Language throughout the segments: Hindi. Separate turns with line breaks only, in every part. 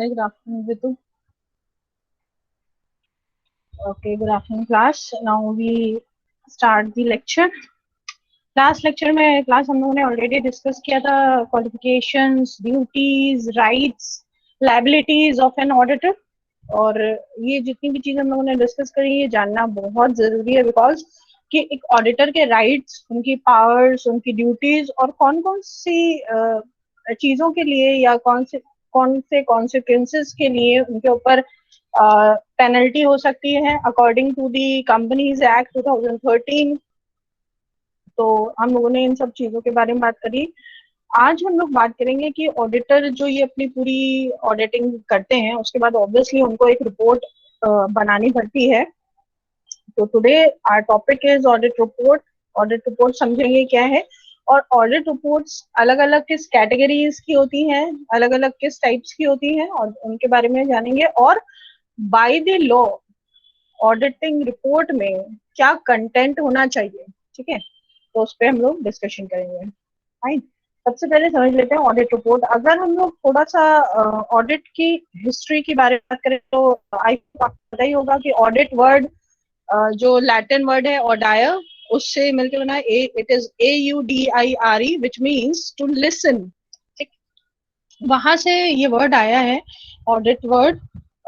Hi, good afternoon, Ritu. Okay, good afternoon, class. Now we start the lecture. Last lecture में क्लास हम लोगों ने ऑलरेडी डिस्कस किया था qualifications, duties, rights, liabilities of an auditor. और ये जितनी भी चीजें हम लोगों ने डिस्कस करी ये जानना बहुत जरूरी है बिकॉज कि एक ऑडिटर के राइट्स, उनकी पावर्स, उनकी ड्यूटीज और कौन कौन सी चीजों के लिए या कौन से कॉन्सिक्वेंसेस के लिए उनके ऊपर पेनल्टी हो सकती है according to the companies act 2013। तो हम लोगों ने इन सब चीजों के बारे में बात करी। आज हम लोग बात करेंगे कि ऑडिटर जो ये अपनी पूरी ऑडिटिंग करते हैं उसके बाद ऑब्वियसली उनको एक रिपोर्ट बनानी पड़ती है। तो today our topic is audit report. Audit report समझेंगे क्या है और ऑडिट रिपोर्ट्स अलग अलग किस कैटेगरीज की होती हैं, अलग अलग किस टाइप्स की होती हैं और उनके बारे में जानेंगे। और by the law auditing report में क्या कंटेंट होना चाहिए, ठीक है, तो उस पर हम लोग डिस्कशन करेंगे। फाइन। सबसे पहले समझ लेते हैं ऑडिट रिपोर्ट। अगर हम लोग थोड़ा सा ऑडिट की हिस्ट्री की बारे में बात करें तो आई आपको पता ही होगा कि ऑडिट वर्ड जो लैटिन वर्ड है ऑडायर, उससे मिलकर बना है। It is AUDIRE which means to listen. ठीक, वहां से ये वर्ड आया है ऑडिट वर्ड।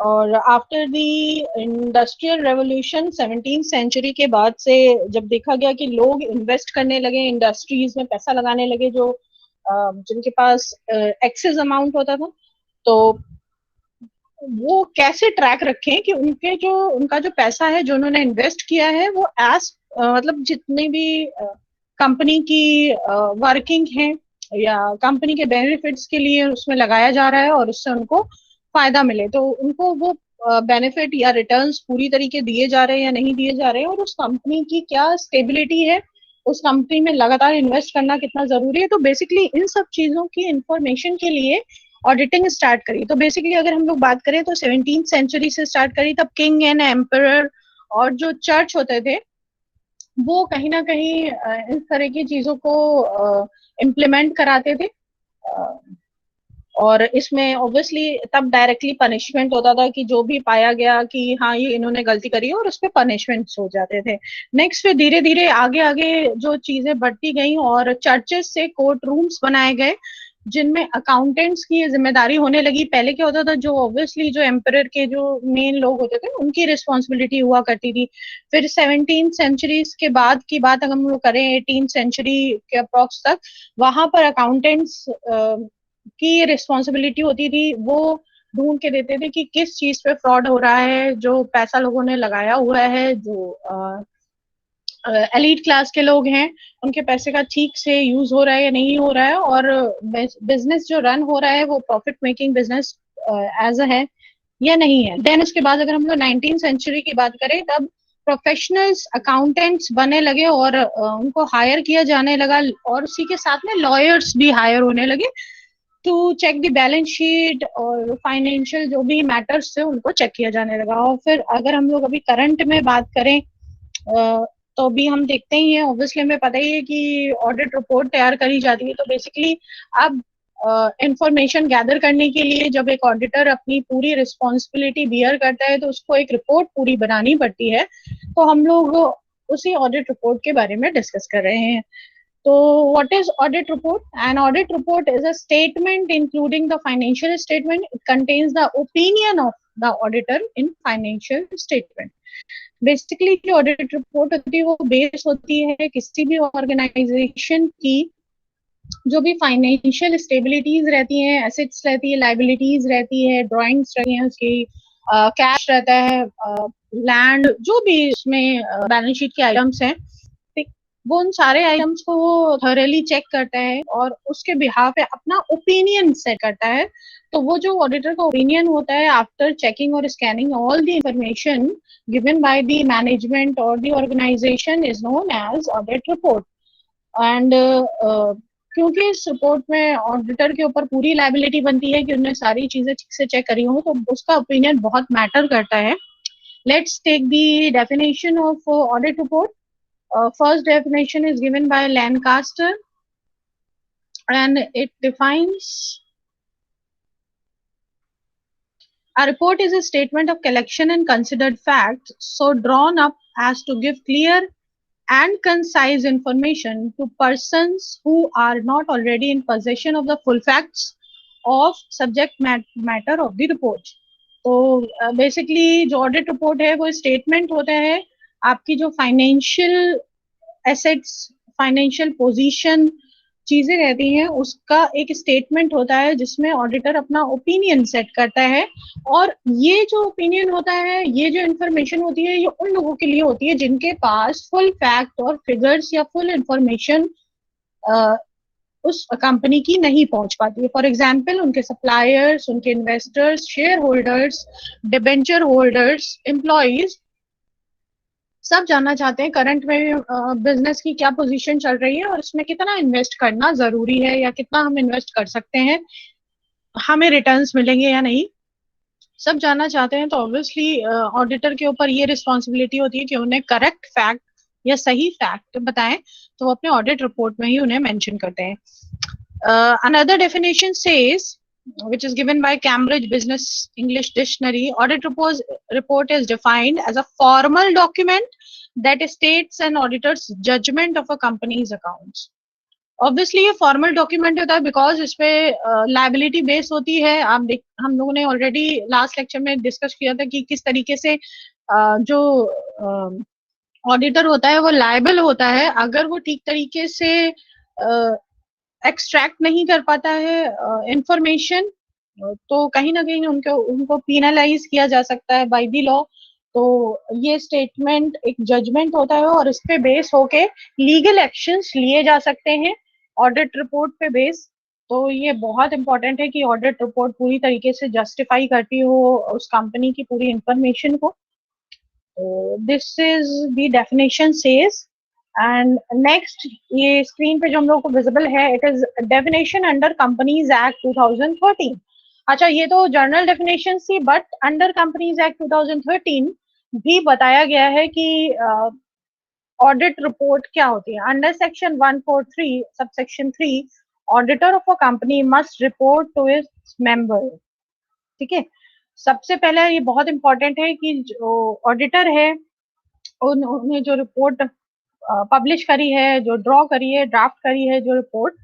और after the industrial revolution 17th century के बाद से जब देखा गया कि लोग इन्वेस्ट करने लगे, इंडस्ट्रीज में पैसा लगाने लगे, जो जिनके पास एक्सेस अमाउंट होता था, तो वो कैसे ट्रैक रखें कि उनका जो पैसा है जो उन्होंने इन्वेस्ट किया है वो एज मतलब जितने भी कंपनी की वर्किंग है या कंपनी के बेनिफिट्स के लिए उसमें लगाया जा रहा है और उससे उनको फायदा मिले, तो उनको वो बेनिफिट या रिटर्न्स पूरी तरीके दिए जा रहे हैं या नहीं दिए जा रहे हैं, और उस कंपनी की क्या स्टेबिलिटी है, उस कंपनी में लगातार इन्वेस्ट करना कितना जरूरी है। तो बेसिकली इन सब चीजों की इंफॉर्मेशन के लिए ऑडिटिंग स्टार्ट करी। तो बेसिकली अगर हम लोग बात करें तो 17th सेंचुरी से स्टार्ट करी। तब किंग एंड एम्परर और जो चर्च होते थे वो कहीं ना कहीं इस तरह की चीजों को इम्प्लीमेंट कराते थे। और इसमें ऑब्वियसली तब डायरेक्टली पनिशमेंट होता था कि जो भी पाया गया कि हाँ ये इन्होंने गलती करी है, और उस पर पनिशमेंट्स हो जाते थे। नेक्स्ट फिर धीरे धीरे आगे आगे जो चीजें बढ़ती गई और चर्चेस से कोर्ट रूम्स बनाए गए जिनमें अकाउंटेंट्स की जिम्मेदारी होने लगी। पहले क्या होता था, जो ऑब्वियसली जो एम्परर के जो मेन लोग होते थे उनकी रिस्पॉन्सिबिलिटी हुआ करती थी। फिर 17th सेंचुरीज के बाद की बात अगर हम लोग करें 18th सेंचुरी के अप्रॉक्स तक, वहां पर अकाउंटेंट्स की रिस्पॉन्सिबिलिटी होती थी। वो ढूंढ के देते थे कि किस चीज पे फ्रॉड हो रहा है, जो पैसा लोगों ने लगाया हुआ है, जो एलीट क्लास के लोग हैं उनके पैसे का ठीक से यूज हो रहा है या नहीं हो रहा है, और बिजनेस जो रन हो रहा है वो प्रॉफिट मेकिंग बिजनेस एज है या नहीं है। देन उसके बाद अगर हम लोग 19th सेंचुरी की बात करें तब प्रोफेशनल्स अकाउंटेंट्स बने लगे और उनको हायर किया जाने लगा, और उसी के साथ में लॉयर्स भी हायर होने लगे to check the balance sheet और फाइनेंशियल जो भी मैटर्स थे उनको चेक किया जाने लगा। और फिर अगर हम लोग अभी करंट में बात करें तो भी हम देखते ही हैं, ऑब्वियसली हमें पता ही है कि ऑडिट रिपोर्ट तैयार करी जाती है। तो बेसिकली अब इंफॉर्मेशन गैदर करने के लिए जब एक ऑडिटर अपनी पूरी रिस्पॉन्सिबिलिटी बियर करता है तो उसको एक रिपोर्ट पूरी बनानी पड़ती है। तो हम लोग उसी ऑडिट रिपोर्ट के बारे में डिस्कस कर रहे हैं। So, what is audit report? An audit report is a statement including the financial statement. It contains the opinion of the auditor in financial statement. Basically, जो audit report होती है वो बेस होती है किसी भी ऑर्गेनाइजेशन की जो भी फाइनेंशियल स्टेबिलिटीज रहती हैं, एसेट्स रहती है, लाइबिलिटीज रहती है, ड्राइंग्स रहती हैं उसकी, कैश रहता है, लैंड, जो भी उसमें बैलेंस शीट के आइटम्स हैं, वो उन सारे आइटम्स को वो थॉरली चेक करता है और उसके बिहाफ पे अपना ओपिनियन सेट करता है। तो वो जो ऑडिटर का ओपिनियन होता है आफ्टर चेकिंग और scanning all the information given by the management और the organisation is known as audit report. And क्योंकि इस रिपोर्ट में ऑडिटर के ऊपर पूरी लाइबिलिटी बनती है कि उन्होंने सारी चीजें ठीक से चेक करी हो, तो उसका ओपिनियन बहुत मैटर करता है। Let's take the definition of audit report. First definition is given by Lancaster and it defines A report is a statement of collection and considered facts, so drawn up as to give clear and concise information to persons who are not already in possession of the full facts of subject matter of the report. तो बेसिकली जो ऑडिट रिपोर्ट है वो स्टेटमेंट होता है आपकी जो फाइनेंशियल एसेट्स, फाइनेंशियल पोजीशन चीजें रहती हैं, उसका एक स्टेटमेंट होता है जिसमें ऑडिटर अपना ओपिनियन सेट करता है। और ये जो ओपिनियन होता है, ये जो इंफॉर्मेशन होती है, ये उन लोगों के लिए होती है जिनके पास फुल फैक्ट और फिगर्स या फुल इंफॉर्मेशन उस कंपनी की नहीं पहुंच पाती है। फॉर एग्जाम्पल, उनके सप्लायर्स, उनके investors, share holders, debenture holders, employees सब जानना चाहते हैं करंट में बिजनेस की क्या पोजीशन चल रही है और इसमें कितना इन्वेस्ट करना जरूरी है या कितना हम इन्वेस्ट कर सकते हैं, हमें रिटर्न्स मिलेंगे या नहीं, सब जानना चाहते हैं। तो ऑब्वियसली ऑडिटर के ऊपर ये रिस्पॉन्सिबिलिटी होती है कि उन्हें करेक्ट फैक्ट या सही फैक्ट बताएं, तो वो अपने ऑडिट रिपोर्ट में ही उन्हें मेंशन करते हैं। Another definition says, which is given by Cambridge Business English Dictionary, audit report is defined as a formal document that states an auditor's judgment of a company's accounts. Obviously ये फॉर्मल डॉक्यूमेंट होता है बिकॉज इस पे लाइबिलिटी बेस होती है। आप हम लोगों ने ऑलरेडी लास्ट लेक्चर में डिस्कस किया था कि किस तरीके से जो ऑडिटर होता है वो लायबल होता है अगर वो ठीक तरीके से एक्सट्रैक्ट नहीं कर पाता है इंफॉर्मेशन, तो कहीं ना कहीं उनको पीनलाइज किया जा सकता है बाय द लॉ। तो ये स्टेटमेंट एक जजमेंट होता है और इस पे बेस होके लीगल एक्शंस लिए जा सकते हैं ऑडिट रिपोर्ट पे बेस। तो ये बहुत इंपॉर्टेंट है कि ऑडिट रिपोर्ट पूरी तरीके से जस्टिफाई करती हो उस कंपनी की पूरी इंफॉर्मेशन को। This is the definition says. And next, ये स्क्रीन पे जो हम लोग को विजिबल है, it is definition under companies act 2013। अच्छा, ये तो जर्नल डेफिनेशन थी, बट अंडर कंपनीज एक्ट 2013 भी बताया गया है कि ऑडिट रिपोर्ट क्या होती है। Under section 143 subsection 3, auditor of a company must report to its member. ठीक है, सबसे पहले ये बहुत इंपॉर्टेंट है कि जो ऑडिटर है उन्होंने जो रिपोर्ट पब्लिश करी है, जो ड्रॉ करी है, ड्राफ्ट करी है जो रिपोर्ट,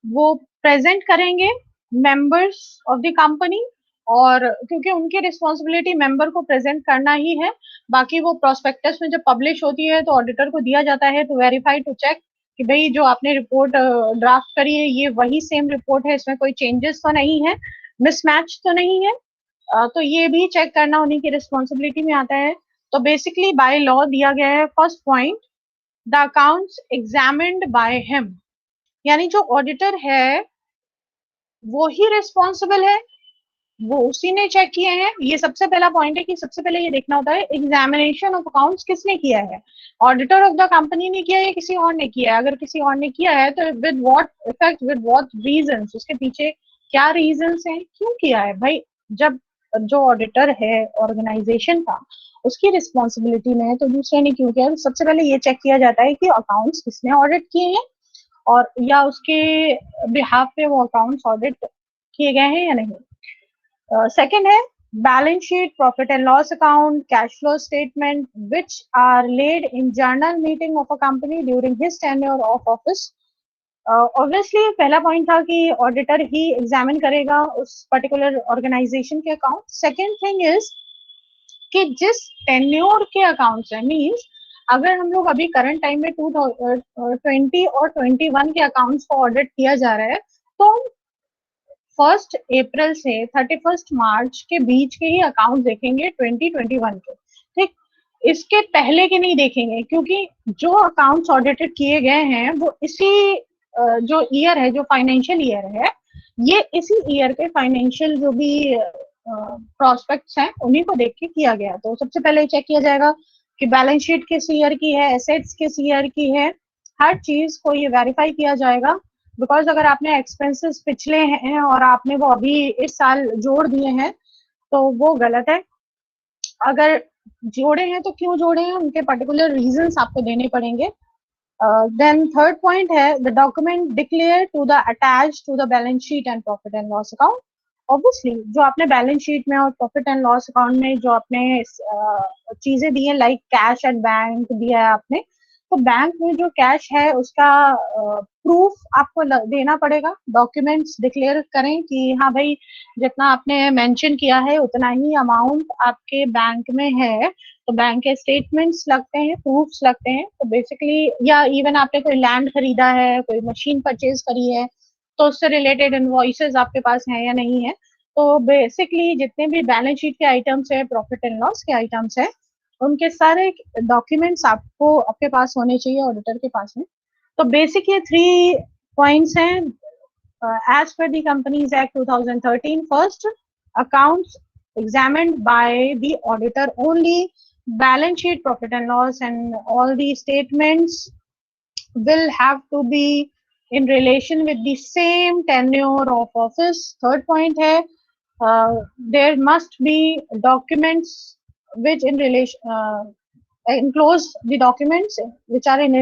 वो प्रेजेंट करेंगे मेंबर्स ऑफ द कंपनी। और क्योंकि उनकी रिस्पॉन्सिबिलिटी मेंबर को प्रेजेंट करना ही है, बाकी वो प्रोस्पेक्टस में जब पब्लिश होती है तो ऑडिटर को दिया जाता है टू वेरीफाई, टू चेक कि भाई जो आपने रिपोर्ट ड्राफ्ट करी है ये वही सेम रिपोर्ट है, इसमें कोई चेंजेस तो नहीं है, मिसमैच तो नहीं है। तो ये भी चेक करना उन्हीं की रिस्पॉन्सिबिलिटी में आता है। तो बेसिकली बाय लॉ दिया गया है first point, the accounts examined by him, यानी जो ऑडिटर है वो ही रिस्पॉन्सिबल है, वो उसी ने चेक किए हैं। ये सबसे पहला पॉइंट है कि सबसे पहले ये देखना होता है एग्जामिनेशन ऑफ अकाउंट्स किसने किया है, ऑडिटर ऑफ द कंपनी ने किया है या किसी और ने किया है। अगर किसी और ने किया है तो with what effect, with what reasons, उसके पीछे क्या रीजंस हैं, क्यों किया है। भाई जब जो ऑडिटर है ऑर्गेनाइजेशन का उसकी रिस्पॉन्सिबिलिटी में है तो दूसरे ने क्यों किया। सबसे पहले ये चेक किया जाता है कि अकाउंट्स किसने ऑडिट किए हैं और या उसके बिहाफ पे वो अकाउंट्स ऑडिट किए गए हैं या नहीं। सेकंड है balance sheet, profit and loss account, cash flow statement which are laid in general meeting of a company during his tenure of office. Obviously पहला पॉइंट था कि ऑडिटर ही एग्जामिन करेगा उस पर्टिकुलर ऑर्गेनाइजेशन के अकाउंट। सेकेंड थिंग इज कि जिस टेन्योर के अकाउंट्स है, मीन्स अगर हम लोग अभी करंट टाइम में 2020 और 21 के अकाउंट्स को ऑडिट किया जा रहा है तो 1 अप्रैल से 31 मार्च के बीच के ही अकाउंट देखेंगे 2021 के। ठीक, इसके पहले के नहीं देखेंगे क्योंकि जो अकाउंट्स ऑडिटेड किए गए हैं वो इसी जो ईयर है, जो फाइनेंशियल ईयर है, ये इसी ईयर के फाइनेंशियल जो भी प्रोस्पेक्ट्स हैं उन्हीं को देख के किया गया। तो सबसे पहले चेक किया जाएगा कि बैलेंस शीट किस ईयर की है, एसेट्स किस ईयर की है, हर चीज को ये वेरीफाई किया जाएगा। बिकॉज अगर आपने एक्सपेंसेस पिछले हैं और आपने वो अभी इस साल जोड़ दिए हैं तो वो गलत है। अगर जोड़े हैं तो क्यों जोड़े हैं, उनके पर्टिकुलर रीजंस आपको देने पड़ेंगे। देन थर्ड पॉइंट है the document declare to the attach to the balance sheet and profit and loss account. Obviously जो आपने बैलेंस शीट में और प्रॉफिट एंड लॉस अकाउंट में जो आपने चीजें दी है, लाइक कैश एट बैंक दिया है आपने, तो बैंक में जो कैश है उसका प्रूफ आपको देना पड़ेगा। डॉक्यूमेंट्स डिक्लेयर करें कि हाँ भाई जितना आपने मेंशन किया है उतना ही अमाउंट आपके बैंक में है, तो बैंक के स्टेटमेंट्स लगते हैं, प्रूफ्स लगते हैं। तो बेसिकली, या इवन आपने कोई लैंड खरीदा है, कोई मशीन परचेज करी है, तो उससे रिलेटेड इनवॉइसेस आपके पास हैं या नहीं है। तो बेसिकली जितने भी बैलेंस शीट के आइटम्स है, प्रॉफिट एंड लॉस के आइटम्स है, उनके सारे डॉक्यूमेंट्स आपको आपके पास होने चाहिए, ऑडिटर के पास में। तो बेसिक ये 3 पॉइंट्स हैं as per the Companies Act 2013. First, accounts examined by the auditor only, balance sheet, profit and loss, and all the statements will have to be in relation with the same tenure of office. Third point है, there must be documents which in relation enclose the documents which are in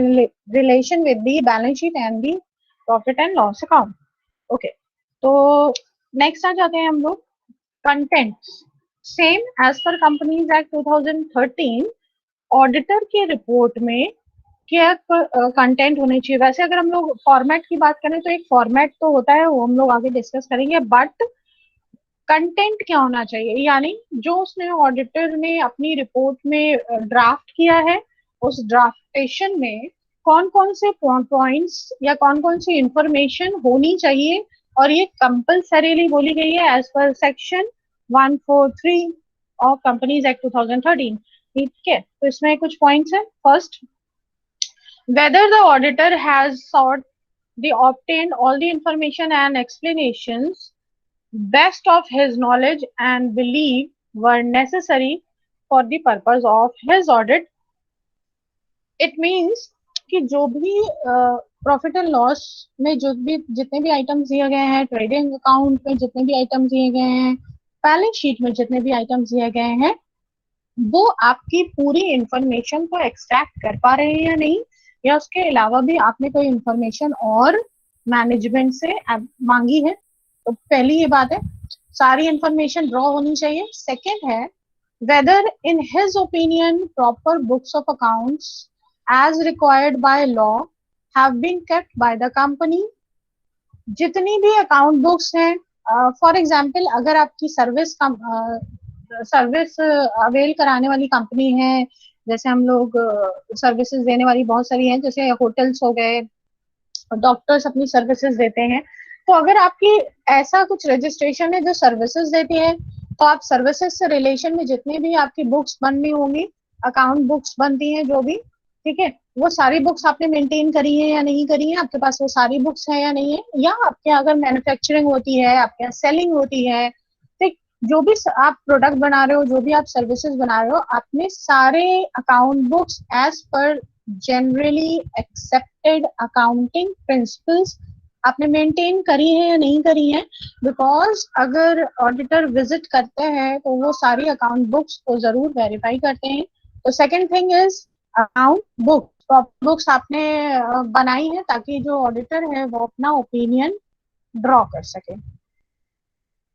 relation with the balance sheet and the profit and loss account. Okay तो नेक्स्ट आ जाते हैं हम लोग content. Same as per companies act 2013, auditor की रिपोर्ट में क्या कंटेंट होने चाहिए। वैसे अगर हम लोग फॉर्मेट की बात करें तो एक फॉर्मेट तो होता है, वो हम लोग आगे डिस्कस करेंगे, बट कंटेंट क्या होना चाहिए, यानी जो उसने ऑडिटर ने अपनी रिपोर्ट में ड्राफ्ट किया है, उस ड्राफ्टेशन में कौन कौन से पॉइंट्स या कौन कौन सी इंफॉर्मेशन होनी चाहिए, और ये कंपल्सरीली बोली गई है as per section 143 of companies act 2013। ठीक है, तो इसमें कुछ पॉइंट्स है। First, whether the auditor has sought the obtained all the information and explanations best of his knowledge and belief were necessary for the purpose of his audit. It means कि जो भी प्रॉफिट एंड लॉस में जो भी जितने भी आइटम्स दिए गए हैं, ट्रेडिंग अकाउंट में जितने भी आइटम्स दिए गए हैं, बैलेंस शीट में जितने भी आइटम्स दिए गए हैं, वो आपकी पूरी इंफॉर्मेशन को एक्सट्रैक्ट कर पा रहे हैं या नहीं, या उसके अलावा भी आपने कोई इंफॉर्मेशन और मैनेजमेंट से मांगी है। तो पहली ये बात है, सारी इंफॉर्मेशन ड्रॉ होनी चाहिए। सेकेंड है, whether in his opinion proper books of accounts as required by law have been kept by the company. जितनी भी अकाउंट बुक्स हैं, फॉर एग्जाम्पल अगर आपकी सर्विस अवेल कराने वाली कंपनी है, जैसे हम लोग सर्विसेज देने वाली बहुत सारी हैं, जैसे होटल्स हो गए, डॉक्टर्स अपनी सर्विसेज देते हैं, तो अगर आपकी ऐसा कुछ रजिस्ट्रेशन है जो सर्विसेज देती है, तो आप सर्विसेज से रिलेशन में जितनी भी आपकी बुक्स बननी होंगी, अकाउंट बुक्स बनती हैं जो भी, ठीक है, वो सारी बुक्स आपने मेंटेन करी है या नहीं करी है, आपके पास वो सारी बुक्स हैं या नहीं है, या आपके अगर मैन्युफैक्चरिंग होती है, आपके यहाँ सेलिंग होती है, ठीक, जो भी आप प्रोडक्ट बना रहे हो, जो भी आप सर्विसेज बना रहे हो, आपने सारे account books as per generally accepted accounting principles आपने मेंटेन करी है या नहीं करी है। बिकॉज अगर ऑडिटर विजिट करते हैं तो वो सारी अकाउंट बुक्स को जरूर वेरीफाई करते हैं। तो second thing is account books आपने बनाई है ताकि जो ऑडिटर है वो अपना ओपिनियन ड्रॉ कर सके।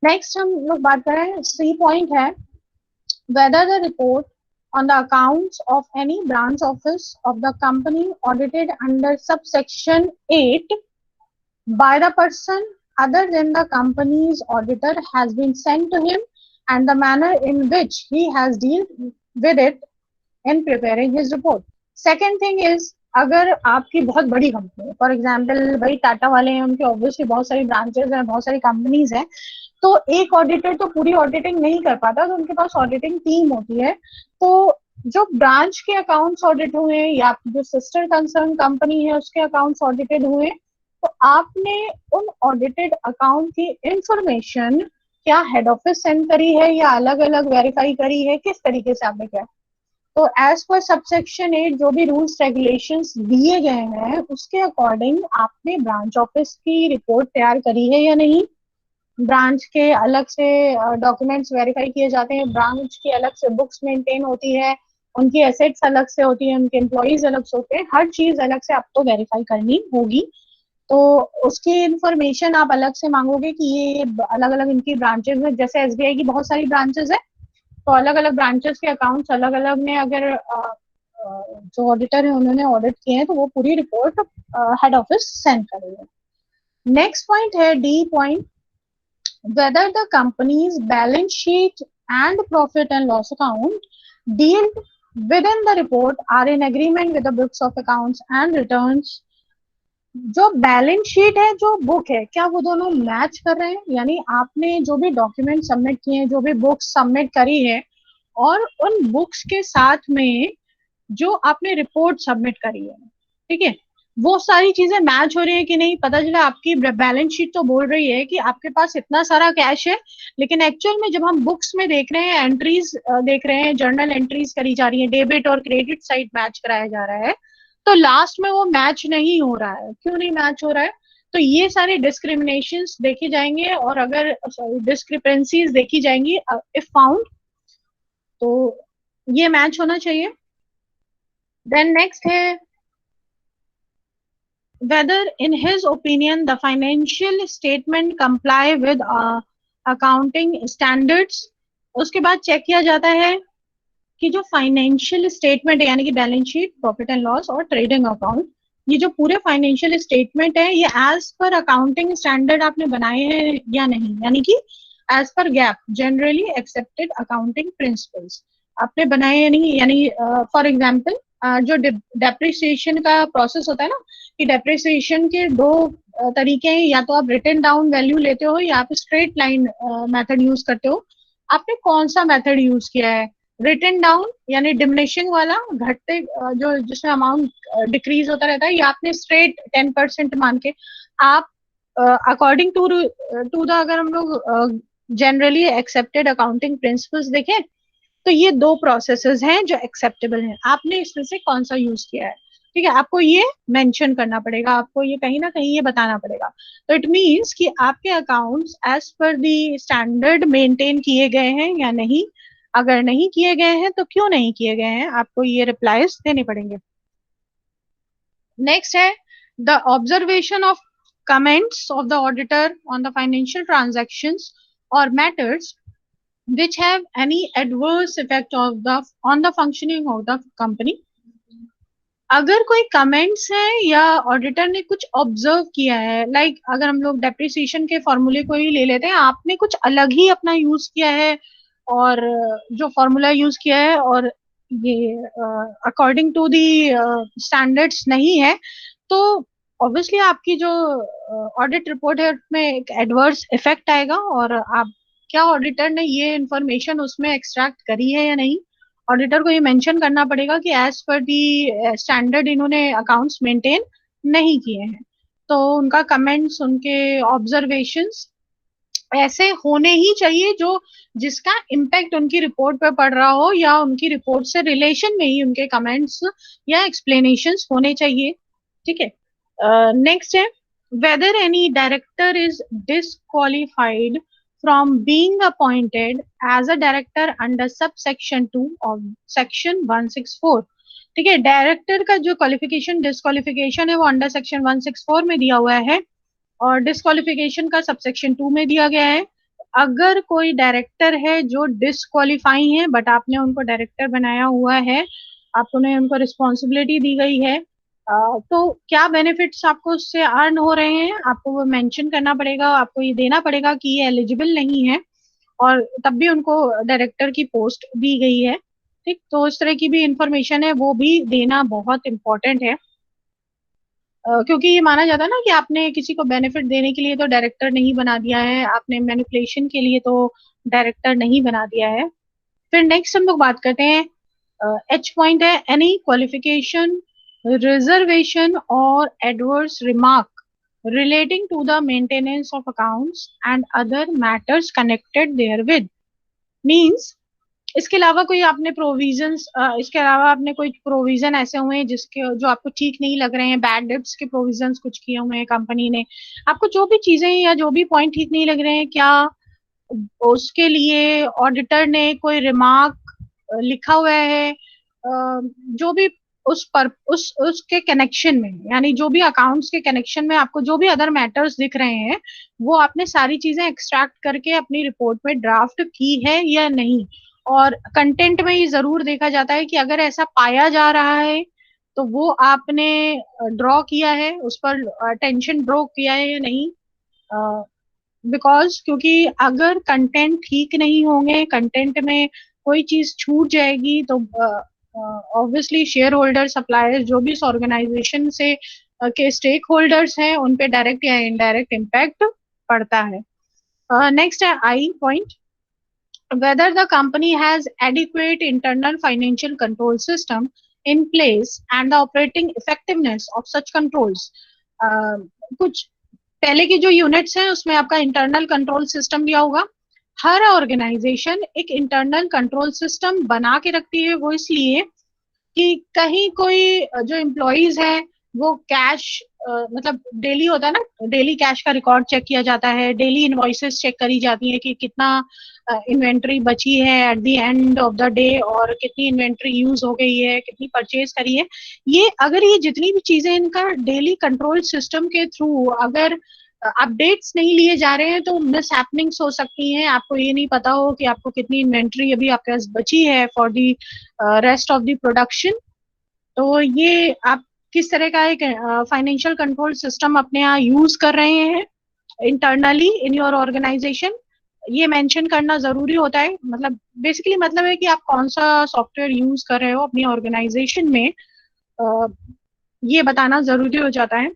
नेक्स्ट हम लोग बात करें, सी पॉइंट है, whether the report on the accounts of any branch office of the company audited under subsection 8 by the person other than the company's auditor has been sent to him and the manner in which he has dealt with it in preparing his report. Second thing is, अगर आपकी बहुत बड़ी कंपनी है, फॉर एग्जाम्पल भाई टाटा वाले हैं, उनके ऑब्वियसली बहुत सारी ब्रांचेस हैं, बहुत सारी कंपनीज हैं, तो एक ऑडिटर तो पूरी ऑडिटिंग नहीं कर पाता, तो उनके पास ऑडिटिंग टीम होती है। तो जो ब्रांच के अकाउंट्स ऑडिट हुए या जो सिस्टर कंसर्न कंपनी है उसके अकाउंट्स ऑडिटेड हुए, तो आपने उन ऑडिटेड अकाउंट की इंफॉर्मेशन क्या हेड ऑफिस सेंड करी है या अलग अलग वेरीफाई करी है, किस तरीके से आपने किया। तो एज पर सबसेक्शन 8 जो भी रूल्स रेगुलेशंस दिए गए हैं उसके अकॉर्डिंग आपने ब्रांच ऑफिस की रिपोर्ट तैयार करी है या नहीं। ब्रांच के अलग से डॉक्यूमेंट्स वेरीफाई किए जाते हैं, ब्रांच की अलग से बुक्स मेंटेन होती है, उनकी एसेट्स अलग से होती है, उनके एम्प्लॉइज अलग से होते हैं, हर चीज अलग से आपको वेरीफाई करनी होगी। तो उसकी इंफॉर्मेशन आप अलग से मांगोगे कि ये अलग अलग इनकी ब्रांचेस है, जैसे एसबीआई की बहुत सारी ब्रांचेस है, तो अलग अलग ब्रांचेस के अकाउंट्स अलग अलग ने अगर जो ऑडिटर है उन्होंने ऑडिट किए हैं तो वो पूरी रिपोर्ट हेड ऑफिस सेंड करेंगे। नेक्स्ट पॉइंट है D point, whether the company's balance sheet and profit and loss account dealt within the report are in agreement with the books of accounts and returns। जो बैलेंस शीट है जो बुक है क्या वो दोनों मैच कर रहे हैं, यानी आपने जो भी डॉक्यूमेंट सबमिट किए हैं, जो भी बुक्स सबमिट करी है, और उन बुक्स के साथ में जो आपने रिपोर्ट सबमिट करी है, ठीक है, वो सारी चीजें मैच हो रही है कि नहीं। पता चला आपकी बैलेंस शीट तो बोल रही है कि आपके पास इतना सारा कैश है, लेकिन एक्चुअल में जब हम बुक्स में देख रहे हैं, एंट्रीज देख रहे हैं, जर्नल एंट्रीज करी जा रही है, डेबिट और क्रेडिट साइड मैच कराया जा रहा है, तो लास्ट में वो मैच नहीं हो रहा है। क्यों नहीं मैच हो रहा है? तो ये सारे डिस्क्रिमिनेशंस देखे जाएंगे, और अगर डिस्क्रिपेंसीज देखी जाएंगी इफ फाउंड, तो ये मैच होना चाहिए। देन नेक्स्ट है whether in his opinion the financial statement comply with accounting standards। उसके बाद चेक किया जाता है कि जो फाइनेंशियल स्टेटमेंट है, यानी कि balance sheet, profit and loss और ट्रेडिंग अकाउंट, ये जो पूरे फाइनेंशियल स्टेटमेंट है ये एज पर अकाउंटिंग स्टैंडर्ड आपने बनाए हैं या नहीं, यानी कि as per GAAP, generally accepted accounting principles आपने बनाए या नहीं। यानी फॉर एग्जाम्पल जो डेप्रिसिएशन का प्रोसेस होता है ना, कि डेप्रिसिएशन के दो तरीके हैं, या तो आप रिटन डाउन वैल्यू लेते हो या आप स्ट्रेट लाइन मेथड यूज करते हो। आपने कौन सा मेथड यूज किया है? रिटन डाउन यानी डिमिनिशिंग वाला, घटते जो जिसमें अमाउंट डिक्रीज होता रहता है, या आपने स्ट्रेट 10% मान के आप अकॉर्डिंग टू टू द, अगर हम लोग जनरली एक्सेप्टेड अकाउंटिंग प्रिंसिपल्स देखें तो ये दो प्रोसेसेस हैं जो एक्सेप्टेबल हैं, आपने इसमें से कौन सा यूज किया है, ठीक है, आपको ये मेंशन करना पड़ेगा, आपको ये कहीं ना कहीं ये बताना पड़ेगा। तो इट मीन्स कि आपके अकाउंट्स एज पर दी स्टैंडर्ड मेंटेन किए गए हैं या नहीं। अगर नहीं किए गए हैं तो क्यों नहीं किए गए हैं, आपको ये रिप्लाईज देने पड़ेंगे। नेक्स्ट है the observation of comments of the auditor on the financial transactions और matters which have any adverse effect of the on the functioning of the company। अगर कोई कमेंट्स है या ऑडिटर ने कुछ ऑब्जर्व किया है, लाइक अगर हम लोग डेप्रिसिएशन के फॉर्मूले को ही ले लेते हैं, आपने कुछ अलग ही अपना यूज किया है, और जो फॉर्मूला यूज किया है और ये अकॉर्डिंग टू दी स्टैंडर्ड्स नहीं है, तो ऑब्वियसली आपकी जो ऑडिट रिपोर्ट है उसमें एक एडवर्स इफेक्ट आएगा, और आप क्या ऑडिटर ने ये इंफॉर्मेशन उसमें एक्सट्रैक्ट करी है या नहीं, ऑडिटर को ये मेंशन करना पड़ेगा कि एज पर दी स्टैंडर्ड इन्होंने अकाउंट्स मेंटेन नहीं किए हैं। तो उनका कमेंट्स, उनके ऑब्जर्वेशंस ऐसे होने ही चाहिए जो जिसका इम्पैक्ट उनकी रिपोर्ट पर पड़ रहा हो, या उनकी रिपोर्ट से रिलेशन में ही उनके कमेंट्स या एक्सप्लेनेशंस होने चाहिए, ठीक है। नेक्स्ट है whether any director is disqualified from being appointed as a director under subsection 2 of section 164। ठीक है, डायरेक्टर का जो क्वालिफिकेशन डिस्क्वालिफिकेशन है वो अंडर सेक्शन 164 में दिया हुआ है, और डिस्क्वालिफिकेशन का सबसेक्शन 2 में दिया गया है। अगर कोई डायरेक्टर है जो डिस्क्वालिफाई है बट आपने उनको डायरेक्टर बनाया हुआ है, आपने उनको रिस्पॉन्सिबिलिटी दी गई है, तो क्या बेनिफिट्स आपको उससे अर्न हो रहे हैं, आपको वो मेंशन करना पड़ेगा, आपको ये देना पड़ेगा कि ये एलिजिबल नहीं है, और तब भी उनको डायरेक्टर की पोस्ट दी गई है, ठीक। तो इस तरह की भी इंफॉर्मेशन है, वो भी देना बहुत इंपॉर्टेंट है, क्योंकि ये माना जाता है ना कि आपने किसी को बेनिफिट देने के लिए तो डायरेक्टर नहीं बना दिया है, आपने मैनिपुलेशन के लिए तो डायरेक्टर नहीं बना दिया है। फिर नेक्स्ट हम लोग बात करते हैं, एच पॉइंट है एनी क्वालिफिकेशन, रिजर्वेशन और adverse remark relating to the maintenance of accounts and other matters connected therewith. Means इसके अलावा कोई आपने प्रोविजंस, इसके अलावा आपने कोई प्रोविजन ऐसे हुए हैं जिसके जो आपको ठीक नहीं लग रहे हैं, बैड डेब्ट्स के प्रोविजंस कुछ किए हुए हैं कंपनी ने, आपको जो भी चीजें या जो भी पॉइंट ठीक नहीं लग रहे हैं, क्या उसके लिए ऑडिटर ने कोई रिमार्क लिखा हुआ है, जो भी उसके कनेक्शन में, यानी जो भी अकाउंट्स के कनेक्शन में आपको जो भी अदर मैटर्स दिख रहे हैं, वो आपने सारी चीजें एक्सट्रैक्ट करके अपनी रिपोर्ट में ड्राफ्ट की है या नहीं। और कंटेंट में ये जरूर देखा जाता है कि अगर ऐसा पाया जा रहा है तो वो आपने ड्रॉ किया है, उस पर अटेंशन ड्रॉ किया है या नहीं। बिकॉज क्योंकि अगर कंटेंट ठीक नहीं होंगे, कंटेंट में कोई चीज छूट जाएगी, तो ऑब्वियसली शेयर होल्डर, सप्लायर्स, जो भी इस ऑर्गेनाइजेशन से के स्टेक होल्डर्स हैं, उन पे डायरेक्ट या इनडायरेक्ट इम्पैक्ट पड़ता है। नेक्स्ट है I point, whether the company has adequate internal financial control system in place and the operating effectiveness of such controls। कुछ पहले की जो यूनिट्स हैं उसमें आपका इंटरनल कंट्रोल सिस्टम दिया होगा। हर ऑर्गेनाइजेशन एक इंटरनल कंट्रोल सिस्टम बना के रखती है, वो इसलिए कि कहीं कोई जो एम्प्लॉइज है वो कैश, मतलब डेली होता है ना, डेली कैश का रिकॉर्ड चेक किया जाता है, डेली इनवॉइसेस चेक करी जाती है कि कितना इन्वेंट्री बची है at the end of the day, और कितनी इन्वेंट्री यूज हो गई है, कितनी परचेज करी है। ये अगर ये जितनी भी चीजें इनका डेली कंट्रोल सिस्टम के थ्रू अगर अपडेट्स नहीं लिए जा रहे हैं तो मिस हैपनिंग्स हो सकती हैं। आपको ये नहीं पता हो कि आपको कितनी इन्वेंट्री अभी आपके पास बची है for the rest of the production. तो ये आप किस तरह का एक फाइनेंशियल कंट्रोल सिस्टम अपने यहाँ यूज कर रहे हैं इंटरनली इन योर ऑर्गेनाइजेशन, ये मेंशन करना जरूरी होता है। मतलब बेसिकली मतलब है कि आप कौन सा सॉफ्टवेयर यूज कर रहे हो अपनी ऑर्गेनाइजेशन में, ये बताना जरूरी हो जाता है।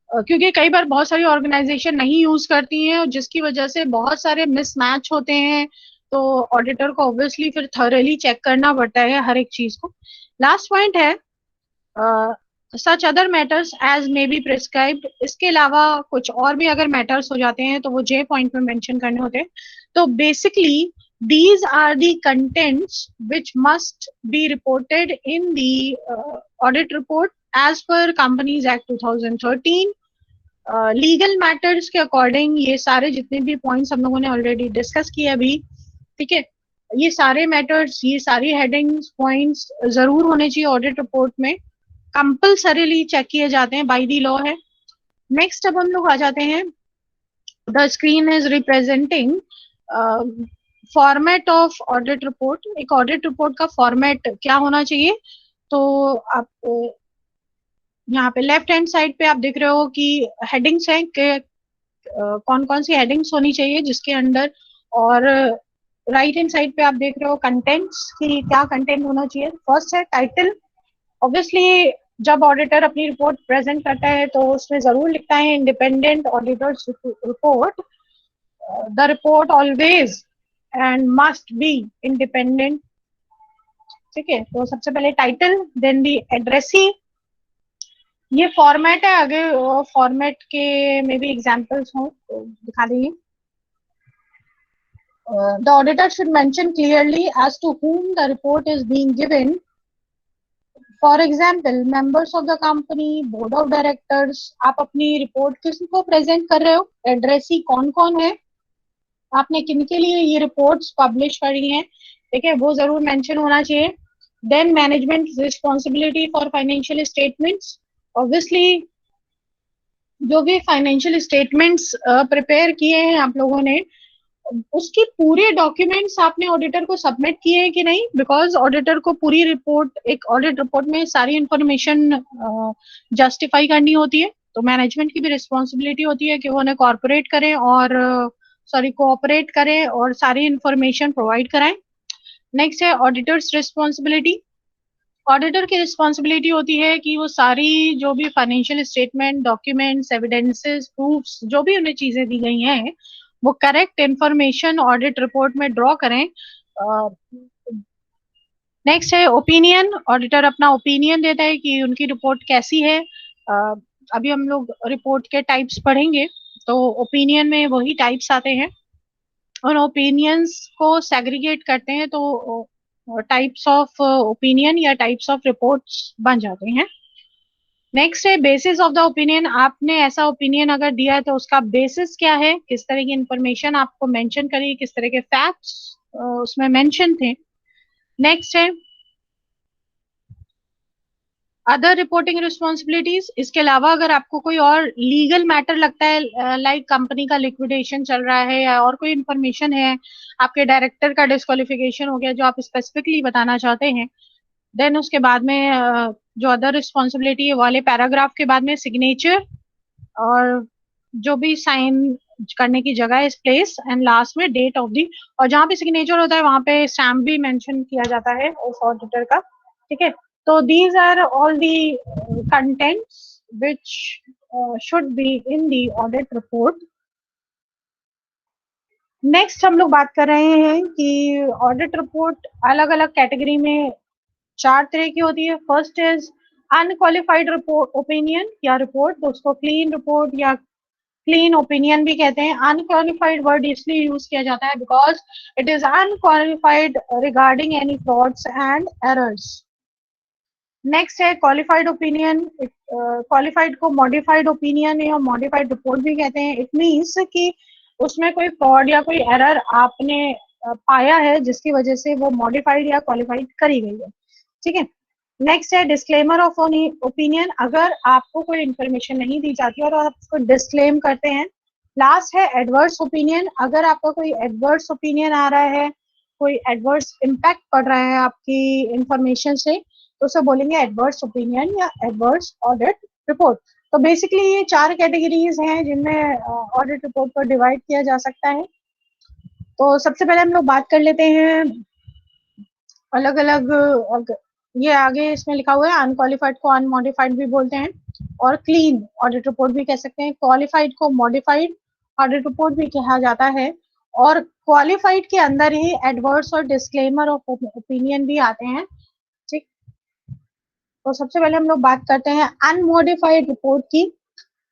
क्योंकि कई बार बहुत सारी ऑर्गेनाइजेशन नहीं यूज करती हैं, और जिसकी वजह से बहुत सारे मिसमैच होते हैं। तो ऑडिटर को ऑब्वियसली फिर थॉरली चेक करना पड़ता है हर एक चीज को। लास्ट पॉइंट है such other matters as may be prescribed. इसके अलावा कुछ और भी अगर मैटर्स हो जाते हैं तो वो जे पॉइंट में मेंशन करने होते हैं। तो basically these are the contents which must be reported in the audit report as per Companies Act 2013। Legal matters के अकॉर्डिंग ये सारे जितने भी पॉइंट्स हम लोगों ने ऑलरेडी डिस्कस किए अभी, ठीक है, ये सारे मैटर्स, ये सारी हेडिंग्स, पॉइंट्स जरूर होने चाहिए ऑडिट रिपोर्ट में, कंपल्सरीली चेक किए जाते हैं, बाय दी लॉ है। नेक्स्ट अब हम लोग आ जाते हैं, the screen is representing format of audit report. एक ऑडिट रिपोर्ट का फॉर्मेट क्या होना चाहिए, तो आप यहाँ पे लेफ्ट हैंड साइड पे आप देख रहे हो कि हेडिंग्स हैं कि कौन कौन सी हेडिंग्स होनी चाहिए जिसके अंडर, और राइट हैंड साइड पे आप देख रहे हो कंटेंट्स की क्या कंटेंट होना चाहिए। फर्स्ट है टाइटल। ऑब्वियसली जब ऑडिटर अपनी रिपोर्ट प्रेजेंट करता है तो उसमें जरूर लिखता है independent auditors report, the report always and must be independent. ठीक है, तो सबसे पहले टाइटल, देन दी एड्रेसी। ये फॉर्मेट है, अगर फॉर्मेट के में भी एग्जांपल्स हों तो दिखा देंगे। The auditor should mention clearly as to whom the report is being given. For example, members of the company, board of directors। आप अपनी रिपोर्ट किसको प्रेजेंट कर रहे हो, एड्रेसी कौन कौन है, आपने किनके लिए ये रिपोर्ट्स पब्लिश करी हैं, ठीक है, वो जरूर मेंशन होना चाहिए। Then management responsibility for financial statements. Obviously जो भी फाइनेंशियल स्टेटमेंट्स प्रिपेयर किए हैं आप लोगों ने, उसके पूरे डॉक्यूमेंट्स आपने ऑडिटर को सबमिट किए हैं कि नहीं, बिकॉज ऑडिटर को पूरी रिपोर्ट, एक ऑडिट रिपोर्ट में सारी इंफॉर्मेशन जस्टिफाई करनी होती है। तो मैनेजमेंट की भी रिस्पॉन्सिबिलिटी होती है कि वो उन्हें कॉर्पोरेट करें और कोऑपरेट करें और सारी इंफॉर्मेशन प्रोवाइड कराएं। नेक्स्ट है ऑडिटर्स रिस्पॉन्सिबिलिटी। ऑडिटर की रिस्पॉन्सिबिलिटी होती है कि वो सारी जो भी financial statement, documents, evidences, proofs, जो भी उन्हें चीजें दी गई हैं, वो करेक्ट इंफॉर्मेशन ऑडिट रिपोर्ट में ड्रॉ करें। नेक्स्ट है ओपिनियन। ऑडिटर अपना ओपिनियन देता है कि उनकी रिपोर्ट कैसी है। अभी हम लोग रिपोर्ट के टाइप्स पढ़ेंगे, तो ओपिनियन में वही टाइप्स आते हैं, और ओपिनियंस को सेग्रीगेट करते हैं तो टाइप्स ऑफ ओपिनियन या टाइप्स ऑफ रिपोर्ट्स बन जाते हैं। नेक्स्ट है बेसिस ऑफ द ओपिनियन। आपने ऐसा ओपिनियन अगर दिया है तो उसका बेसिस क्या है, किस तरह की इंफॉर्मेशन आपको मेंशन करी, किस तरह के फैक्ट्स उसमें मेंशन थे। नेक्स्ट है अदर रिपोर्टिंग रिस्पॉन्सिबिलिटीज, इसके अलावा अगर आपको कोई और लीगल मैटर लगता है, लाइक कंपनी का लिक्विडेशन चल रहा है या और कोई इंफॉर्मेशन है, आपके डायरेक्टर का डिस्क्वालिफिकेशन हो गया जो आप स्पेसिफिकली बताना चाहते हैं, देन उसके बाद में जो अदर रिस्पॉन्सिबिलिटी वाले पैराग्राफ के बाद में सिग्नेचर और जो भी साइन करने की जगह इस प्लेस एंड लास्ट में डेट ऑफ दी, और जहाँ पे सिग्नेचर होता है वहां पे स्टैम्प भी मेंशन किया जाता है उस ऑडिटर का, ठीक है। तो these are all the contents which should be in the audit report. Next हम लोग बात कर रहे हैं कि ऑडिट रिपोर्ट अलग अलग कैटेगरी में 4 तरह की होती है। First is unqualified report opinion या रिपोर्ट, तो उसको क्लीन रिपोर्ट या क्लीन ओपिनियन भी कहते हैं। अनक्वालिफाइड वर्ड इसलिए यूज किया जाता है because it is unqualified regarding any frauds and errors. Next है क्वालिफाइड ओपिनियन। क्वालिफाइड को मॉडिफाइड ओपिनियन या मॉडिफाइड रिपोर्ट भी कहते हैं। इट मीन्स कि उसमें कोई फ्रॉड या कोई एरर आपने पाया है जिसकी वजह से वो मॉडिफाइड या क्वालिफाइड करी गई है, ठीक है। नेक्स्ट है डिस्क्लेमर ऑफ ओपिनियन, अगर आपको कोई इंफॉर्मेशन नहीं दी जाती और आप उसको डिस्क्लेम करते हैं। लास्ट है एडवर्स ओपिनियन, अगर आपका कोई एडवर्स ओपिनियन आ रहा है, कोई एडवर्स इम्पैक्ट पड़ रहा है आपकी इंफॉर्मेशन से, तो उसे बोलेंगे एडवर्स ओपिनियन या एडवर्स ऑडिट रिपोर्ट। तो बेसिकली ये 4 कैटेगरीज हैं जिनमें ऑडिट रिपोर्ट को डिवाइड किया जा सकता है। तो सबसे पहले हम लोग बात कर लेते हैं अलग अलग, ये आगे इसमें लिखा हुआ है अनक्वालिफाइड को अनमॉडिफाइड भी बोलते हैं और क्लीन ऑडिट रिपोर्ट भी कह सकते हैं। क्वालिफाइड को मॉडिफाइड ऑडिट रिपोर्ट भी कहा जाता है और क्वालिफाइड के अंदर ही एडवर्स और डिस्क्लेमर ऑफ ओपिनियन भी आते हैं, ठीक। तो सबसे पहले हम लोग बात करते हैं अनमॉडिफाइड रिपोर्ट की।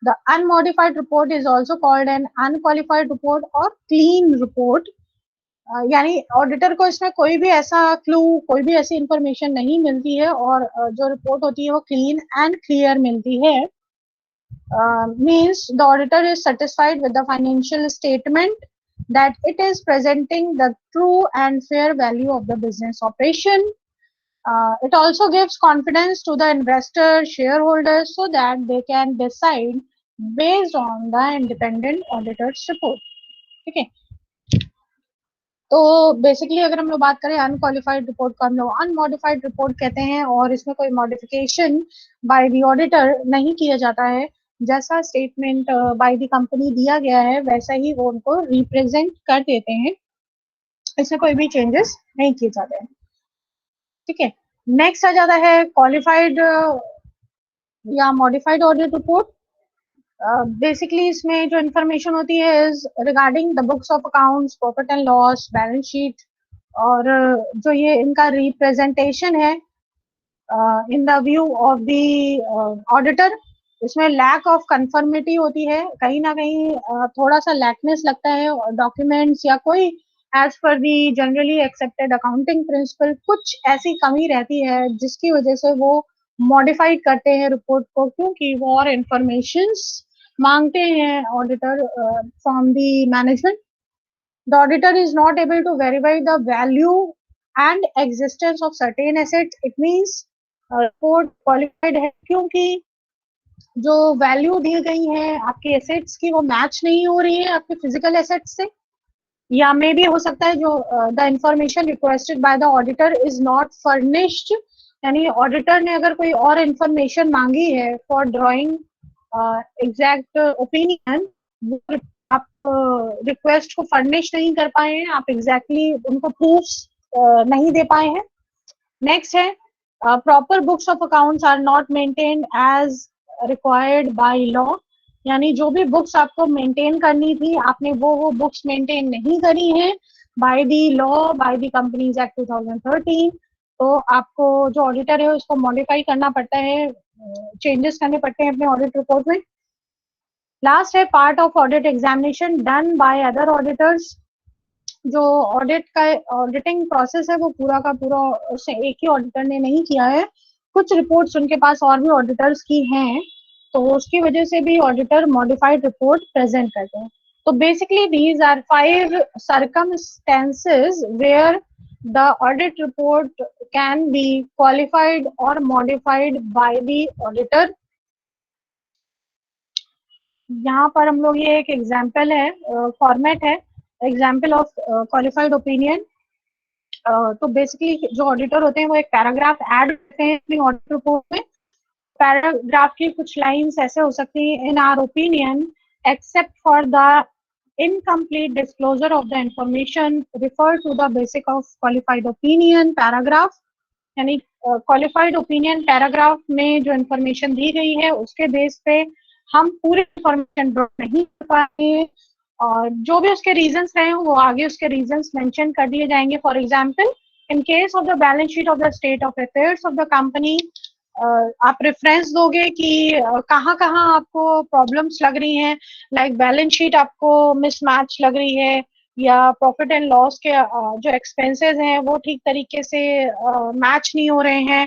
The unmodified report is also called an unqualified report और क्लीन रिपोर्ट। यानी ऑडिटर को इसमें कोई भी ऐसा क्लू, कोई भी ऐसी इंफॉर्मेशन नहीं मिलती है और जो रिपोर्ट होती है वो क्लीन एंड क्लियर मिलती है। Means the auditor is satisfied with the financial statement that it is presenting the true and fair value of the business operation. It also gives confidence to the investor shareholders so that they can decide based on the independent auditor's report, ठीक है। तो बेसिकली अगर हम लोग बात करें अनक्वालिफाइड रिपोर्ट को हम लोग अनमॉडिफाइड रिपोर्ट कहते हैं और इसमें कोई मॉडिफिकेशन बाय द ऑडिटर नहीं किया जाता है, जैसा स्टेटमेंट बाय द कंपनी दिया गया है वैसा ही वो उनको रिप्रेजेंट कर देते हैं, इसमें कोई भी चेंजेस नहीं किए जाते हैं, ठीक है। नेक्स्ट आ जाता है क्वालिफाइड या मॉडिफाइड ऑडिट रिपोर्ट। बेसिकली इसमें जो इंफॉर्मेशन होती है is regarding the books of accounts, profit and loss, balance sheet, और जो ये इनका रिप्रेजेंटेशन है in the view of the auditor, इसमें लैक ऑफ कंफर्मिटी होती है, कहीं ना कहीं थोड़ा सा लैकनेस लगता है डॉक्यूमेंट्स या कोई एज पर दी जनरली एक्सेप्टेड अकाउंटिंग प्रिंसिपल, कुछ ऐसी कमी रहती है जिसकी वजह से वो मॉडिफाइड करते हैं रिपोर्ट को, क्योंकि वो और इंफॉर्मेशंस मांगते हैं auditor from the management. The auditor is not able to verify the value and existence of certain assets. It means report qualified है क्योंकि जो वैल्यू दी गई है आपके एसेट्स की वो मैच नहीं हो रही है आपके फिजिकल एसेट्स से, या मे भी हो सकता है जो the information requested bye the auditor is not furnished, यानी ऑडिटर ने अगर कोई और इंफॉर्मेशन मांगी है फॉर ड्रॉइंग एग्जैक्ट ओपिनियन, आप रिक्वेस्ट को फर्निश नहीं कर पाए हैं, आप एग्जैक्टली उनको प्रूफ्स नहीं दे पाए हैं। नेक्स्ट है proper books of accounts are not maintained as required by law, यानी जो भी बुक्स आपको मेंटेन करनी थी आपने वो बुक्स मेंटेन नहीं करी हैं by the law, by the companies act 2013। तो आपको जो ऑडिटर है उसको मॉडिफाई करना पड़ता है, चेंजेस करने पड़ते हैं अपने ऑडिट रिपोर्ट में। लास्ट है part of audit examination done by other auditors. जो ऑडिट का ऑडिटिंग प्रोसेस है वो पूरा का पूरा एक ही ऑडिटर ने नहीं किया है, कुछ रिपोर्ट्स उनके पास और भी ऑडिटर्स की हैं, तो उसकी वजह से भी ऑडिटर मॉडिफाइड रिपोर्ट प्रेजेंट करते हैं। तो basically these are 5 circumstances where the audit report can be qualified or modified by the auditor. यहाँ पर हम लोग ये एक एग्जाम्पल है, फॉर्मेट है, एग्जाम्पल ऑफ क्वालिफाइड ओपिनियन। तो बेसिकली जो ऑडिटर होते हैं वो एक पैराग्राफ ऐड करते हैं अपनी ऑडिट रिपोर्ट में। पैराग्राफ की कुछ लाइंस ऐसे हो सकती हैं, in our opinion except for the incomplete disclosure of the information refer to the basic of qualified opinion paragraph। यानी क्वालिफाइड ओपिनियन पैराग्राफ में जो इंफॉर्मेशन दी गई है उसके बेस पे हम पूरी इंफॉर्मेशन ड्रॉ नहीं कर पाएंगे, और जो भी उसके रीजंस रहे वो आगे उसके रीजंस मेंशन कर दिए जाएंगे। For example, in case of the balance sheet of the state of affairs of the company, आप रेफरेंस दोगे कि कहाँ कहाँ आपको प्रॉब्लम्स लग रही हैं, लाइक बैलेंस शीट आपको मिसमैच लग रही है, या प्रॉफिट एंड लॉस के जो एक्सपेंसेस हैं वो ठीक तरीके से मैच नहीं हो रहे हैं,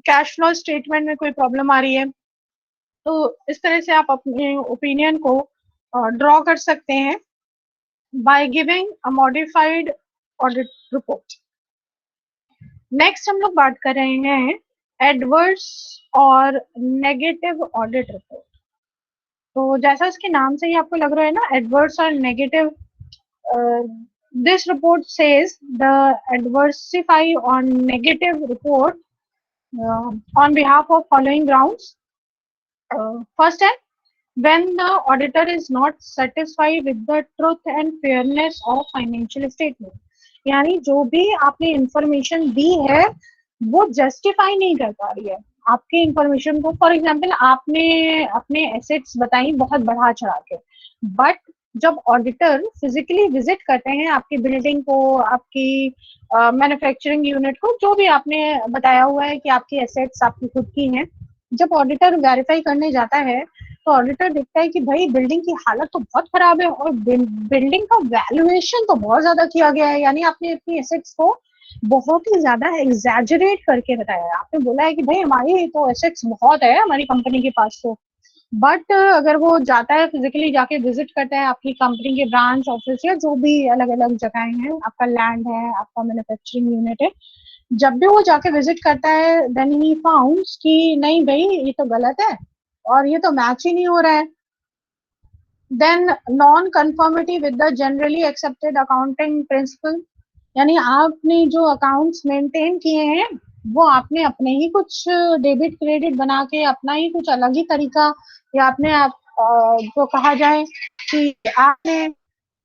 कैश फ्लो स्टेटमेंट में कोई प्रॉब्लम आ रही है। तो इस तरह से आप अपने ओपिनियन को ड्रॉ कर सकते हैं by giving a modified audit report. Next हम लोग बात कर रहे हैं एडवर्स और नेगेटिव ऑडिट रिपोर्ट। तो जैसा इसके नाम से ही आपको लग रहा है ना, एडवर्स और negative, this report says the एडवर्सिफy on negative report on behalf of following grounds. First है, when the auditor is not satisfied with the truth and fairness of financial statement। यानी जो भी आपने इंफॉर्मेशन दी है वो जस्टिफाई नहीं कर पा रही है आपके इंफॉर्मेशन को। फॉर एग्जांपल, आपने अपने एसेट्स बताई बहुत बढ़ा चढ़ा के, बट जब ऑडिटर फिजिकली विजिट करते हैं आपकी बिल्डिंग को, आपकी मैन्युफैक्चरिंग यूनिट को, जो भी आपने बताया हुआ है कि आपकी एसेट्स आपकी खुद की हैं, जब ऑडिटर वेरीफाई करने जाता है तो ऑडिटर देखता है कि भाई बिल्डिंग की हालत तो बहुत खराब है और बिल्डिंग का वैल्यूएशन तो बहुत ज्यादा किया गया है, यानी आपने अपनी एसेट्स को बहुत ही ज्यादा एग्जैजरेट करके बताया है। आपने बोला है कि भाई हमारी तो एसेट्स बहुत है हमारी कंपनी के पास तो, बट अगर वो जाता है फिजिकली जाके विजिट करता है आपकी कंपनी के ब्रांच ऑफिस या जो भी अलग अलग जगह हैं, आपका लैंड है, आपका मैन्युफैक्चरिंग यूनिट है, जब भी वो जाके विजिट करता है देन ही फाउंड्स कि नहीं भाई ये तो गलत है और ये तो मैच ही नहीं हो रहा है। Then non conformity with the generally accepted accounting principle, यानी आपने जो अकाउंट्स मेंटेन किए हैं वो आपने अपने ही कुछ डेबिट क्रेडिट बना के अपना ही कुछ अलग ही तरीका, या आपने जो कहा जाए कि आपने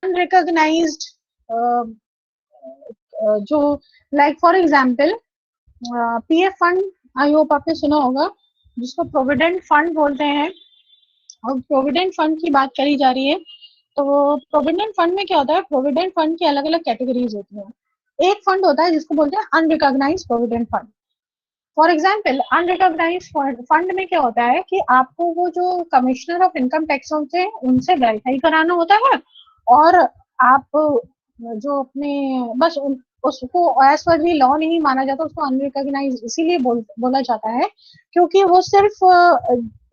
अनरिकॉग्नाइज्ड जो, like for example PF fund, I hope आपने सुना होगा, जिसको प्रोविडेंट फंड बोलते हैं, और प्रोविडेंट फंड की बात करी जा रही है। तो प्रोविडेंट फंड में क्या होता है, प्रोविडेंट फंड की अलग अलग कैटेगरीज होती हैं। एक फंड होता है जिसको बोलते हैं unrecognised provident fund. For example, unrecognised fund में क्या होता है कि आपको वो जो कमिश्नर ऑफ इनकम टैक्स होते हैं उनसे वेरीफाई कराना होता है, और आप जो अपने बस उसको एज पर भी लॉ नहीं माना जाता, उसको अनरिकॉग्नाइज इसीलिए बोला जाता है क्योंकि वो सिर्फ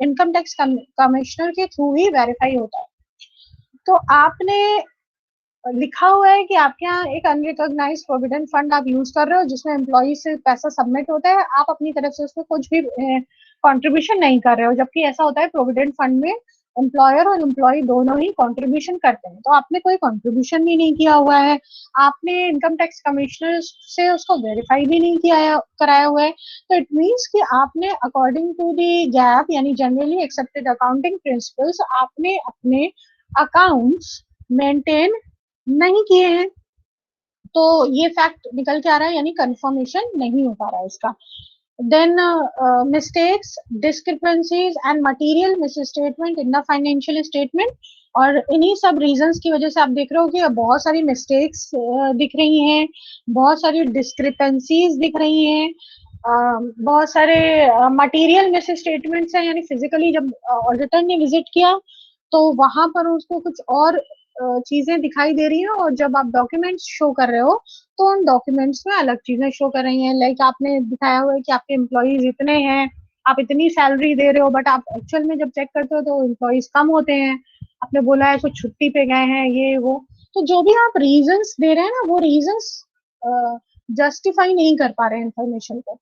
इनकम टैक्स कमिश्नर के थ्रू ही वेरीफाई होता है। तो आपने लिखा हुआ है कि आपके यहाँ एक अनरिकॉग्नाइज्ड प्रोविडेंट फंड आप यूज कर रहे हो जिसमें एम्प्लॉय से पैसा सबमिट होता है, आप अपनी तरफ से उसमें कुछ भी कंट्रीब्यूशन नहीं कर रहे हो, जबकि ऐसा होता है प्रोविडेंट फंड में एम्प्लॉयर और एम्प्लॉय दोनों ही कंट्रीब्यूशन करते हैं। तो आपने कोई कंट्रीब्यूशन भी नहीं किया हुआ है, आपने इनकम टैक्स कमिश्नर से उसको वेरीफाई भी नहीं किया कराया हुआ है, तो इट मीन्स कि आपने अकॉर्डिंग टू दी गैप यानी जनरली एक्सेप्टेड अकाउंटिंग प्रिंसिपल्स आपने अपने अकाउंट्स मेंटेन नहीं किए हैं। तो ये फैक्ट निकल के आ रहा है, यानी कंफर्मेशन नहीं हो पा रहा है इसका। Then mistakes, discrepancies and material misstatement in the financial statement, और इन्हीं सब रीजंस की वजह से आप देख रहे हो कि बहुत सारी मिस्टेक्स दिख रही हैं, बहुत सारी डिस्क्रिपेंसीज दिख रही हैं, बहुत सारे मटेरियल मिसस्टेटमेंट्स हैं, यानी फिजिकली जब ऑडिटर ने विजिट किया तो वहां पर उसको कुछ और चीजें दिखाई दे रही हैं, और जब आप डॉक्यूमेंट्स शो कर रहे हो तो उन डॉक्यूमेंट्स में अलग चीजें शो कर रही हैं। लाइक आपने दिखाया हुआ है कि आपके एम्प्लॉयज इतने हैं, आप इतनी सैलरी दे रहे हो, बट आप एक्चुअल में जब चेक करते हो तो एम्प्लॉयज कम होते हैं, आपने बोला है कुछ छुट्टी पे गए हैं ये वो। तो जो भी आप रीजंस दे रहे हैं ना वो रीजंस जस्टिफाई नहीं कर पा रहे हैं इंफॉर्मेशन को।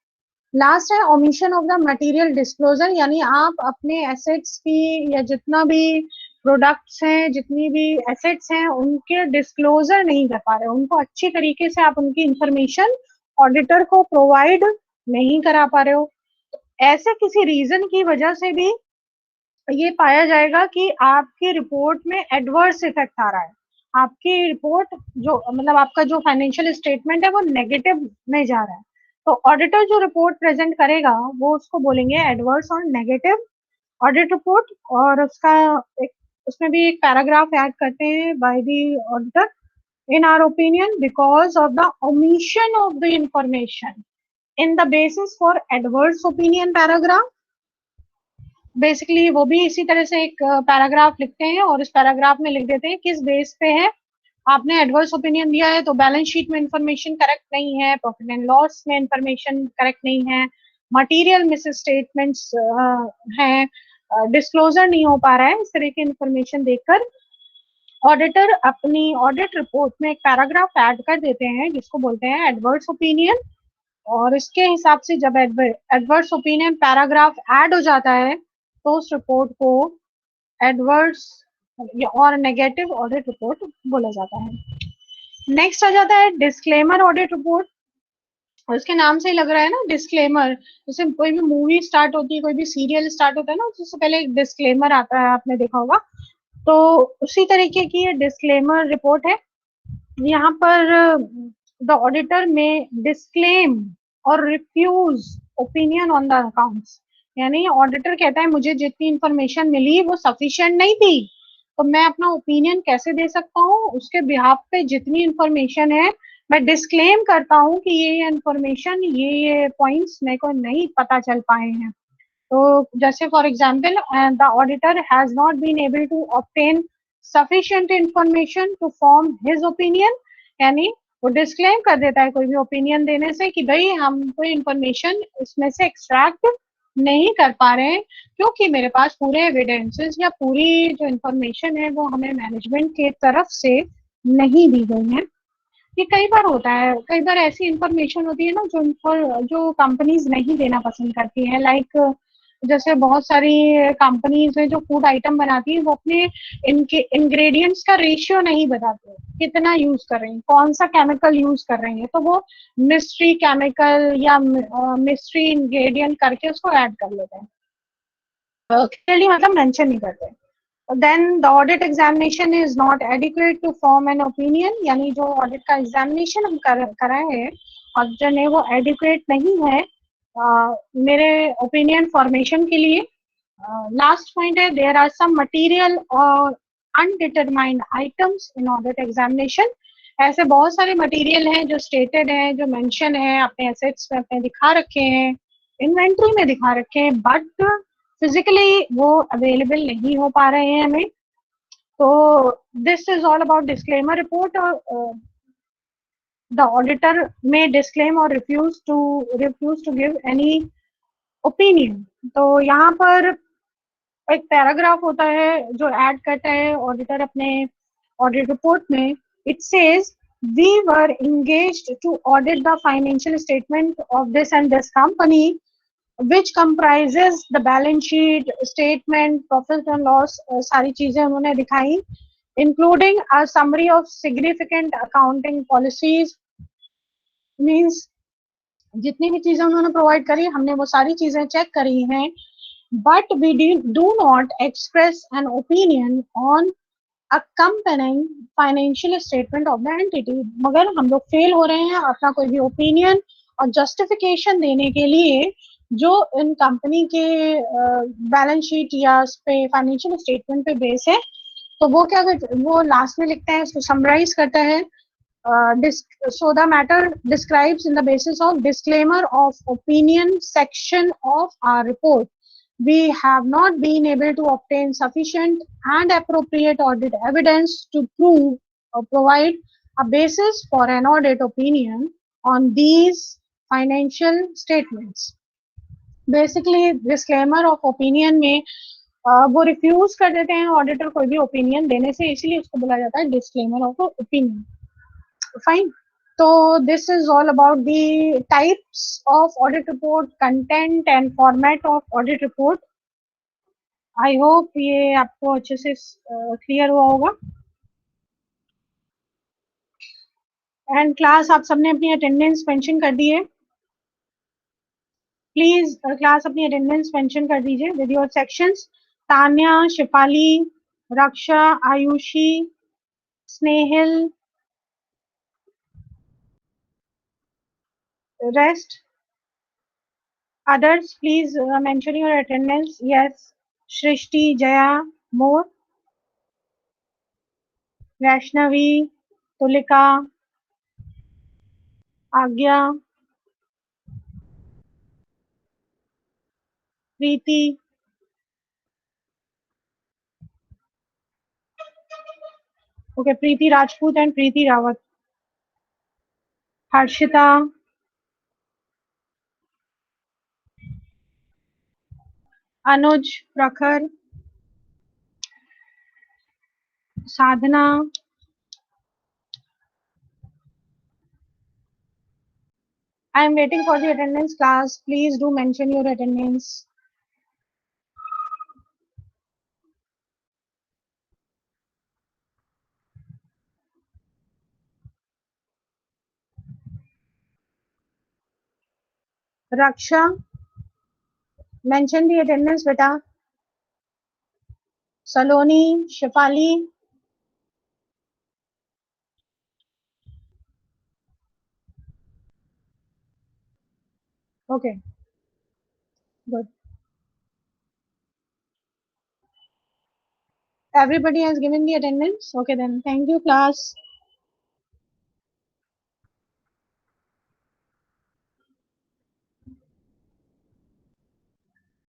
लास्ट है omission of the material disclosure, यानी आप अपने एसेट्स की या जितना भी प्रोडक्ट्स हैं, जितनी भी एसेट्स हैं, उनके डिस्क्लोजर नहीं कर पा रहे, उनको अच्छी तरीके से आप उनकी इंफॉर्मेशन ऑडिटर को प्रोवाइड नहीं करा पा रहे हो। ऐसे किसी रीजन की वजह से भी ये पाया जाएगा कि आपकी रिपोर्ट में एडवर्स इफेक्ट आ रहा है, आपकी रिपोर्ट जो मतलब आपका जो फाइनेंशियल स्टेटमेंट है वो नेगेटिव में जा रहा है। तो ऑडिटर जो रिपोर्ट प्रेजेंट करेगा वो उसको बोलेंगे एडवर्स और नेगेटिव ऑडिट रिपोर्ट, और उसका एक उसमें भी एक पैराग्राफ ऐड करते हैं by the auditor, in our opinion because of the omission of the information in the basis for adverse opinion paragraph. Basically वो भी इसी तरह से एक पैराग्राफ लिखते हैं और इस पैराग्राफ में लिख देते हैं किस बेस पे है आपने एडवर्स ओपिनियन दिया है। तो बैलेंस शीट में इंफॉर्मेशन करेक्ट नहीं है, प्रॉफिट एंड लॉस में इंफॉर्मेशन करेक्ट नहीं है, मटेरियल मिस स्टेटमेंट्स हैं, डिस्क्लोजर नहीं हो पा रहा है, इस तरह की इंफॉर्मेशन देखकर ऑडिटर अपनी ऑडिट रिपोर्ट में एक पैराग्राफ ऐड कर देते हैं जिसको बोलते हैं एडवर्स ओपिनियन। और इसके हिसाब से जब एडवर्स ओपिनियन पैराग्राफ ऐड हो जाता है तो उस रिपोर्ट को एडवर्स और नेगेटिव ऑडिट रिपोर्ट बोला जाता है। नेक्स्ट आ जाता है डिस्क्लेमर ऑडिट रिपोर्ट। और इसके नाम से ही लग रहा है ना डिस्क्लेमर, जैसे कोई भी मूवी स्टार्ट होती है, कोई भी सीरियल स्टार्ट होता है ना, उससे पहले एक डिस्क्लेमर आता है, आपने देखा होगा। तो उसी तरीके की ये डिस्क्लेमर रिपोर्ट है। यहाँ पर द ऑडिटर में डिस्क्लेम और refuse opinion on the accounts, यानी ऑडिटर कहता है मुझे जितनी इंफॉर्मेशन मिली वो सफिशिएंट नहीं थी, तो मैं अपना ओपिनियन कैसे दे सकता हूँ, उसके बिहाफ पे जितनी इंफॉर्मेशन है मैं डिस्क्लेम करता हूँ कि ये इंफॉर्मेशन ये पॉइंट्स मेरे को नहीं पता चल पाए हैं। तो जैसे for example the auditor has not been able to obtain sufficient information to form his opinion, यानी वो डिस्क्लेम कर देता है कोई भी ओपिनियन देने से कि भाई हम कोई इंफॉर्मेशन इसमें से एक्सट्रैक्ट नहीं कर पा रहे हैं क्योंकि मेरे पास पूरे एविडेंसेस या पूरी जो इंफॉर्मेशन है वो हमें मैनेजमेंट के तरफ से नहीं दी गई है। ये कई बार होता है, कई बार ऐसी इंफॉर्मेशन होती है ना जो कंपनीज नहीं देना पसंद करती है। लाइक जैसे बहुत सारी कंपनीज है जो फूड आइटम बनाती है, वो अपने इनके इंग्रेडिएंट्स का रेशियो नहीं बताते, कितना यूज कर रहे हैं, कौन सा केमिकल यूज कर रहे हैं, तो वो मिस्ट्री केमिकल या मिस्ट्री इंग्रेडिएंट करके उसको ऐड कर लेते हैं, क्लियरली मतलब मेंशन नहीं करते। Then the audit examination is not adequate to form an opinion, यानी जो audit का examination हम कराए हैं ऑडिटर ने वो adequate नहीं है मेरे opinion formation के लिए। Last point है there are some material or undetermined items in audit examination। ऐसे बहुत सारे मटेरियल हैं जो स्टेटेड हैं, जो मेंशन है अपने एसेट्स में अपने दिखा रखे हैं, इन्वेंट्री में दिखा रखे हैं, बट फिजिकली वो अवेलेबल नहीं हो पा रहे हैं हमें। तो this is all about disclaimer report. The auditor may disclaim और refuse to give any opinion. तो यहाँ पर एक पैराग्राफ होता है जो ऐड करता है ऑडिटर अपने ऑडिट रिपोर्ट में। It says we were engaged to audit the financial statement of this and this company which comprises the balance sheet statement profit and loss, सारी चीजें उन्होंने दिखाई, including a summary of significant accounting policies। Means जितनी भी चीजें उन्होंने प्रोवाइड करी हमने वो सारी चीजें चेक करी हैं, but we do not express an opinion on accompanying financial statement of the entity. मगर हम लोग फेल हो रहे हैं अपना कोई भी ओपिनियन और जस्टिफिकेशन देने के लिए जो इन कंपनी के बैलेंस शीट या पे फाइनेंशियल स्टेटमेंट पे बेस है। तो वो क्या वो लास्ट में लिखते हैं, उसको समराइज करता है। So the matter describes in the basis of disclaimer of opinion section of our report, we have not been able to obtain sufficient and appropriate audit evidence to prove or provide a basis for an audit opinion on these financial statements। Basically disclaimer of opinion में वो रिफ्यूज कर देते हैं ऑडिटर कोई भी ओपिनियन देने से, इसीलिए उसको बोला जाता है disclaimer of opinion. Fine. So this is all about the types of audit report, content and format of audit report. I hope ये आपको अच्छे से clear हुआ होगा. And class आप सबने अपनी attendance mention कर दी है. Please class अपनी attendance mention कर दीजिए with your sections. Tanya, Shifali, Raksha, Ayushi, Snehil, rest. Others, please mention your attendance. Yes, Shrishti, Jaya, more. Vaishnavi, Tulika, Agya, Preeti. Okay, Preeti Rajput and Preeti Rawat. Harshita, Anuj, Prakhar, Sadhana. I am waiting for the attendance class. Please do mention your attendance. Raksha, mention the attendance, beta. Saloni, Shafali. Okay, good. Everybody has given the attendance. Okay, then. Thank you, class.